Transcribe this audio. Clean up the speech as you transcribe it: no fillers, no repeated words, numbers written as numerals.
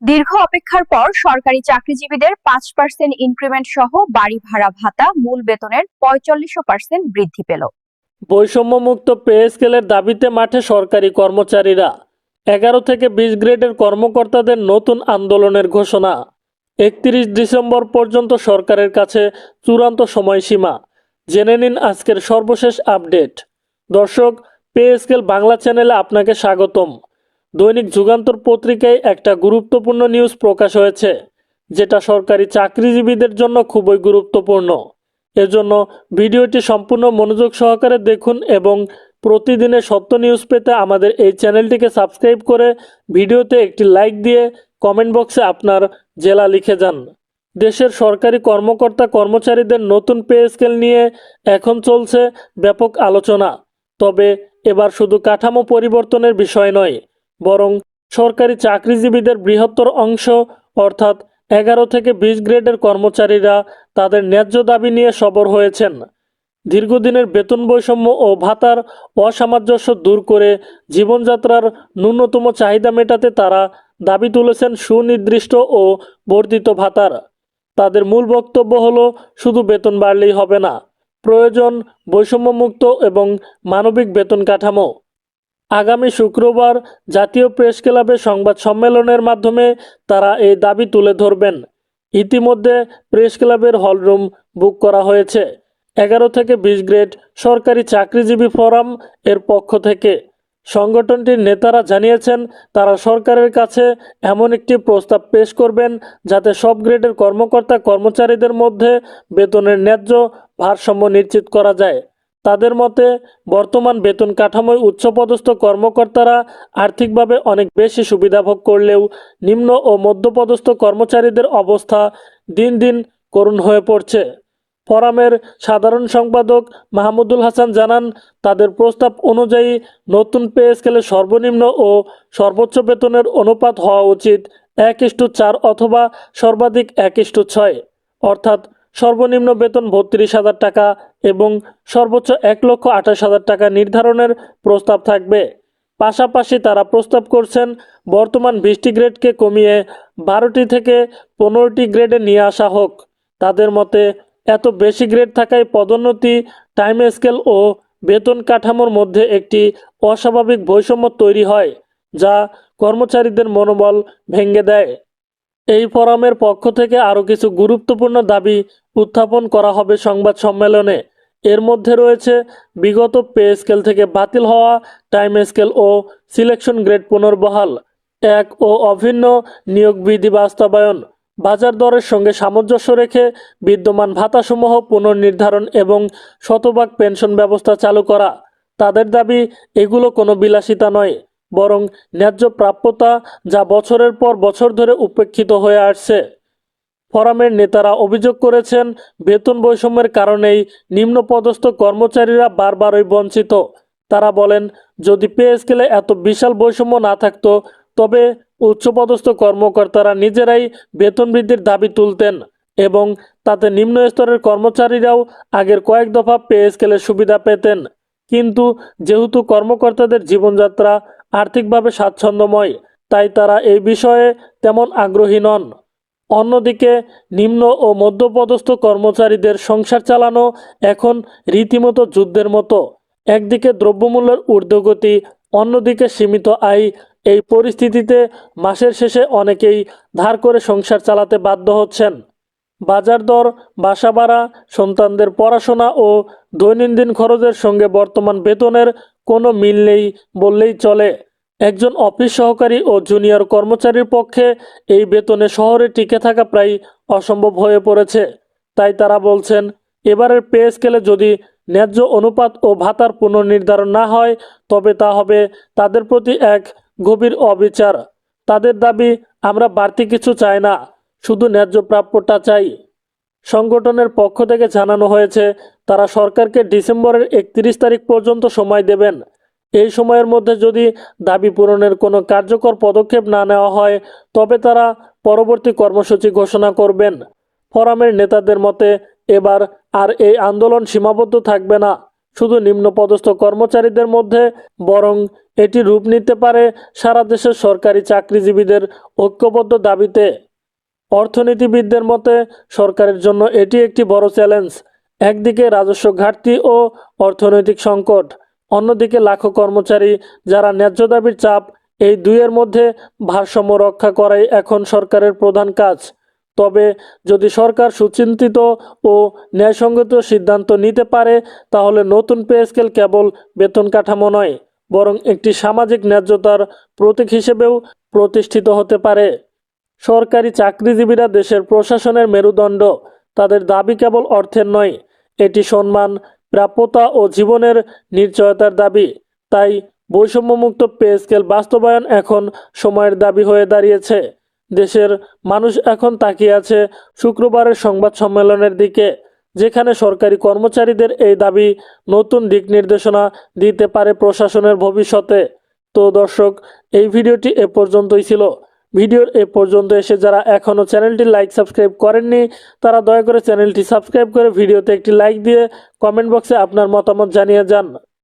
দীর্ঘ অপেক্ষার পর সরকারি চাকরিজীবীদের 5% ইনক্রিমেন্ট সহ বাড়ি ভাড়া ভাতা মূল বেতনের 45% বৃদ্ধি পেল। বৈষম্যমুক্ত পে স্কেলের দাবিতে মাঠে সরকারি কর্মচারীরা। 11 থেকে 20 গ্রেডের কর্মকর্তাদের নতুন আন্দোলনের ঘোষণা। 31 ডিসেম্বর পর্যন্ত সরকারের কাছে চূড়ান্ত সময়সীমা। জেনে নিন আজকের সর্বশেষ আপডেট। দর্শক, পে স্কেল বাংলা চ্যানেলে আপনাকে স্বাগতম। দৈনিক যুগান্তর পত্রিকায় একটা গুরুত্বপূর্ণ নিউজ প্রকাশ হয়েছে, যেটা সরকারি চাকরিজীবীদের জন্য খুবই গুরুত্বপূর্ণ। এজন্য ভিডিওটি সম্পূর্ণ মনোযোগ সহকারে দেখুন এবং প্রতিদিনের সত্য নিউজ পেতে আমাদের এই চ্যানেলটিকে সাবস্ক্রাইব করে ভিডিওতে একটি লাইক দিয়ে কমেন্ট বক্সে আপনার জেলা লিখে যান। দেশের সরকারি কর্মকর্তা কর্মচারীদের নতুন পে স্কেল নিয়ে এখন চলছে ব্যাপক আলোচনা। তবে এবার শুধু কাঠামো পরিবর্তনের বিষয় নয়, বরং সরকারি চাকরিজীবীদের বৃহত্তর অংশ অর্থাৎ 11 থেকে 20 গ্রেডের কর্মচারীরা তাদের ন্যায্য দাবি নিয়ে সরব হয়েছেন। দীর্ঘদিনের বেতন বৈষম্য ও ভাতার অসামঞ্জস্য দূর করে জীবনযাত্রার ন্যূনতম চাহিদা মেটাতে তারা দাবি তুলেছেন সুনির্দিষ্ট ও বর্ধিত ভাতার। তাদের মূল বক্তব্য হলো, শুধু বেতন বাড়লেই হবে না, প্রয়োজন বৈষম্যমুক্ত এবং মানবিক বেতন কাঠামো। আগামী শুক্রবার জাতীয় প্রেস ক্লাবে সংবাদ সম্মেলনের মাধ্যমে তারা এই দাবি তুলে ধরবেন। ইতিমধ্যে প্রেস ক্লাবের হলরুম বুক করা হয়েছে 11 থেকে 20 গ্রেড সরকারি চাকরিজীবী ফোরাম এর পক্ষ থেকে। সংগঠনটির নেতারা জানিয়েছেন, তারা সরকারের কাছে এমন একটি প্রস্তাব পেশ করবেন যাতে সব গ্রেডের কর্মকর্তা কর্মচারীদের মধ্যে বেতনের ন্যায্য ভারসাম্য নিশ্চিত করা যায়। তাদের মতে, বর্তমান বেতন কাঠামোয় উচ্চপদস্থ কর্মকর্তারা আর্থিকভাবে অনেক বেশি সুবিধা ভোগ করলেও নিম্ন ও মধ্যপদস্থ কর্মচারীদের অবস্থা দিন দিন করুণ হয়ে পড়ছে। ফোরামের সাধারণ সম্পাদক মাহমুদুল হাসান জানান, তাদের প্রস্তাব অনুযায়ী নতুন পে স্কেলে সর্বনিম্ন ও সর্বোচ্চ বেতনের অনুপাত হওয়া উচিত 1:4 অথবা সর্বাধিক 1:6, অর্থাৎ সর্বনিম্ন বেতন 32,000 টাকা এবং সর্বোচ্চ 1,28,000 টাকা নির্ধারণের প্রস্তাব থাকবে। পাশাপাশি তারা প্রস্তাব করছেন, বর্তমান 20টি গ্রেডকে কমিয়ে 12টি থেকে 15টি গ্রেডে নিয়ে আসা হোক। তাদের মতে, এত বেশি গ্রেড থাকায় পদোন্নতি, টাইম স্কেল ও বেতন কাঠামোর মধ্যে একটি অস্বাভাবিক বৈষম্য তৈরি হয়, যা কর্মচারীদের মনোবল ভেঙে দেয়। এই ফোরামের পক্ষ থেকে আরও কিছু গুরুত্বপূর্ণ দাবি উত্থাপন করা হবে সংবাদ সম্মেলনে। এর মধ্যে রয়েছে বিগত পে স্কেল থেকে বাতিল হওয়া টাইম স্কেল ও সিলেকশন গ্রেড পুনর্বহাল, এক ও অভিন্ন নিয়োগ বিধি বাস্তবায়ন, বাজার দরের সঙ্গে সামঞ্জস্য রেখে বিদ্যমান ভাতাসমূহ পুনর্নির্ধারণ এবং শতভাগ পেনশন ব্যবস্থা চালু করা। তাদের দাবি, এগুলো কোনো বিলাসিতা নয়, বরং ন্যায্য প্রাপ্যতা, যা বছরের পর বছর ধরে উপেক্ষিত হয়ে আসছে। ফোরামের নেতারা অভিযোগ করেছেন, বেতন বৈষম্যের কারণেই নিম্নপদস্থ কর্মচারীরা বারবারই বঞ্চিত। তারা বলেন, যদি পে স্কেলে এত বিশাল বৈষম্য না থাকতো, তবে উচ্চপদস্থ কর্মকর্তারা নিজেরাই বেতন বৃদ্ধির দাবি তুলতেন এবং তাতে নিম্ন স্তরের কর্মচারীরাও আগের কয়েক দফা পে স্কেলের সুবিধা পেতেন। কিন্তু যেহেতু কর্মকর্তাদের জীবনযাত্রা আর্থিকভাবে স্বাচ্ছন্দ্যময়, তাই তারা এই বিষয়ে তেমন আগ্রহী নন। অন্যদিকে নিম্ন ও মধ্যপদস্থ কর্মচারীদের সংসার চালানো এখন রীতিমতো যুদ্ধের মতো। একদিকে দ্রব্যমূল্যের ঊর্ধ্বগতি, অন্যদিকে সীমিত আয়। এই পরিস্থিতিতে মাসের শেষে অনেকেই ধার করে সংসার চালাতে বাধ্য হচ্ছেন। বাজার দর, বাসা ভাড়া, সন্তানদের পড়াশোনা ও দৈনন্দিন খরচের সঙ্গে বর্তমান বেতনের কোনো মিল নেই বললেই চলে। একজন অফিস সহকারী ও জুনিয়র কর্মচারীর পক্ষে এই বেতনে শহরে টিকে থাকা প্রায় অসম্ভব হয়ে পড়েছে। তাই তারা বলছেন, এবারের পে স্কেলে যদি ন্যায্য অনুপাত ও ভাতার পুনর্নির্ধারণ না হয়, তবে তা হবে তাদের প্রতি এক গভীর অবিচার। তাদের দাবি, আমরা বাড়তি কিছু চাই না, শুধু ন্যায্য প্রাপ্যটা চাই। সংগঠনের পক্ষ থেকে জানানো হয়েছে, তারা সরকারকে ডিসেম্বরের 31 তারিখ পর্যন্ত সময় দেবেন। এই সময়ের মধ্যে যদি দাবি পূরণের কোনো কার্যকর পদক্ষেপ না নেওয়া হয়, তবে তারা পরবর্তী কর্মসূচি ঘোষণা করবেন। ফোরামের নেতাদের মতে, এবার আর এই আন্দোলন সীমাবদ্ধ থাকবে না। শুধু নিম্নপদস্থ কর্মচারীদের মধ্যে, বরং এটি রূপ নিতে পারে সারা দেশের সরকারি চাকরিজীবীদের ঐক্যবদ্ধ দাবিতে। অর্থনীতিবিদদের মতে সরকারের জন্য এটি একটি বড় চ্যালেঞ্জ। একদিকে রাজস্ব ঘাটতি ও অর্থনৈতিক সংকট, অন্যদিকে লাখো কর্মচারী যারা ন্যায্য দাবির চাপ, এই দুইয়ের মধ্যে ভারসাম্য রক্ষা করাই এখন সরকারের প্রধান কাজ। তবে যদি সরকার সুচিন্তিত ও ন্যায়সঙ্গত সিদ্ধান্ত নিতে পারে, তাহলে নতুন পে স্কেল কেবল বেতন কাঠামো নয়, বরং একটি সামাজিক ন্যায্যতার প্রতীক হিসেবেও প্রতিষ্ঠিত হতে পারে। সরকারি চাকরিজীবীরা দেশের প্রশাসনের মেরুদণ্ড। তাদের দাবি কেবল অর্থের নয়, এটি সম্মান, প্রাপ্যতা ও জীবনের নিশ্চয়তার দাবি। তাই বৈষম্যমুক্ত পে স্কেল বাস্তবায়ন এখন সময়ের দাবি হয়ে দাঁড়িয়েছে। দেশের মানুষ এখন তাকিয়ে আছে শুক্রবারের সংবাদ সম্মেলনের দিকে, যেখানে সরকারি কর্মচারীদের এই দাবি নতুন দিক নির্দেশনা দিতে পারে প্রশাসনের ভবিষ্যতে। তো দর্শক, এই ভিডিওটি এ পর্যন্তই ছিল। ভিডিওর এ পর্যন্ত এসে যারা এখনও চ্যানেলটি সাবস্ক্রাইব করেননি, তারা দয়া করে চ্যানেলটি সাবস্ক্রাইব করে ভিডিওতে একটি লাইক দিয়ে কমেন্ট বক্সে আপনার মতামত জানিয়ে যান।